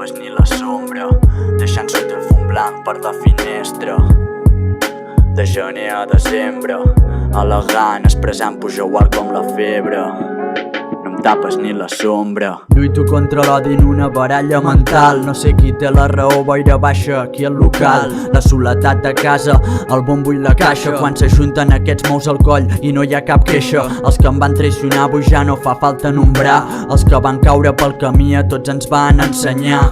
tapes ni la sombra, deixant sota el fum blanc per la finestra. De gener a desembre, elegant, expressant puja igual com la febre. No em tapes ni la sombra. Lluito contra l'odi en una baralla mental. No sé qui té la raó, boira baixa aquí al local. La soledat de casa, el bombo i la caixa. Quan s'ajunten aquests mous al coll i no hi ha cap queixa. Els que em van traicionar avui ja no fa falta nombrar. Els que van caure pel camí a tots ens van ensenyar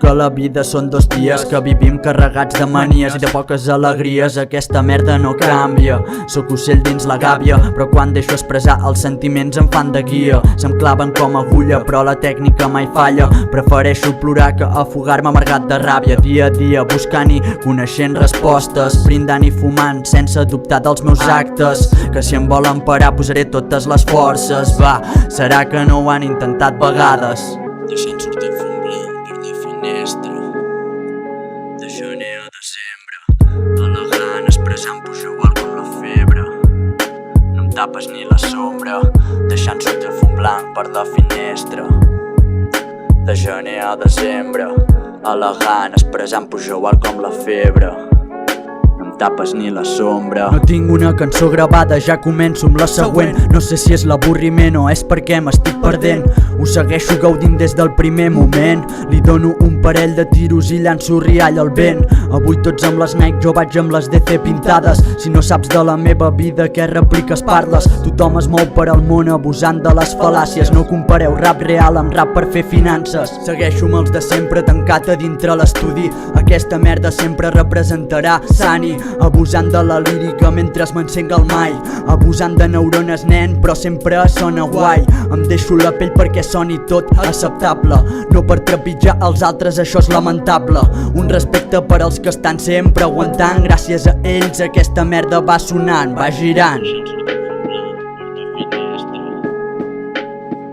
que la vida són 2 dies, que vivim carregats de manies i de poques alegries. Aquesta merda no canvia, sóc ocell dins la gàbia, però quan deixo expressar els sentiments em fan de guia. Se'm claven com agulla, però la tècnica mai falla. Prefereixo plorar que afogar-me amargat de ràbia. Dia a dia buscant i coneixent respostes, brindant i fumant sense dubtar dels meus actes. Que si em volen parar posaré totes les forces. Va, serà que no ho han intentat vegades. Deixant sortir el fum blanc per la finestra. De gener a desembre, elegant, expressant puja igual com la febre. No em tapes ni la sombra, deixant sortir el fum blanc per la finestra. De gener a desembre, elegant, expressant puja igual com la febre. No em tapes ni la sombra. No tinc una cançó gravada, ja començo amb la següent. No sé si és l'avorriment o és perquè m'estic perdent. Ho segueixo gaudint des del primer moment. Li dono un parell de tiros i llanço riall al vent. Avui tots amb les Nike, jo vaig amb les DC pintades. Si no saps de la meva vida, què repliques parles? Tothom es mou per al món abusant de les fal·làcies. No compareu rap real amb rap per fer finances. Segueixo amb els de sempre tancat a dintre l'estudi. Aquesta merda sempre representarà Sani. Abusant de la lírica mentre m'encenc el mai. Abusant de neurones, nen, però sempre sona guai. Em deixo la pell perquè soni tot acceptable. No per trepitjar els altres, això és lamentable. Un respecte per als que estan sempre aguantant. Gràcies a ells aquesta merda va sonant, va girant.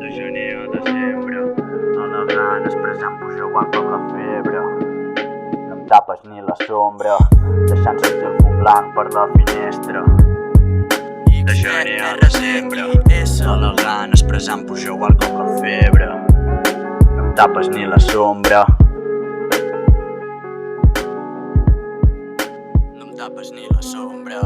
De gener a desembre, elegant, expressant puja igual com la febre. No em tapes ni la sombra, deixant sortir el fum blanc per la finestra. De gener a desembre, elegant, expressant puja igual com la febre. No em tapes ni la sombra. No em tapes ni la sombra.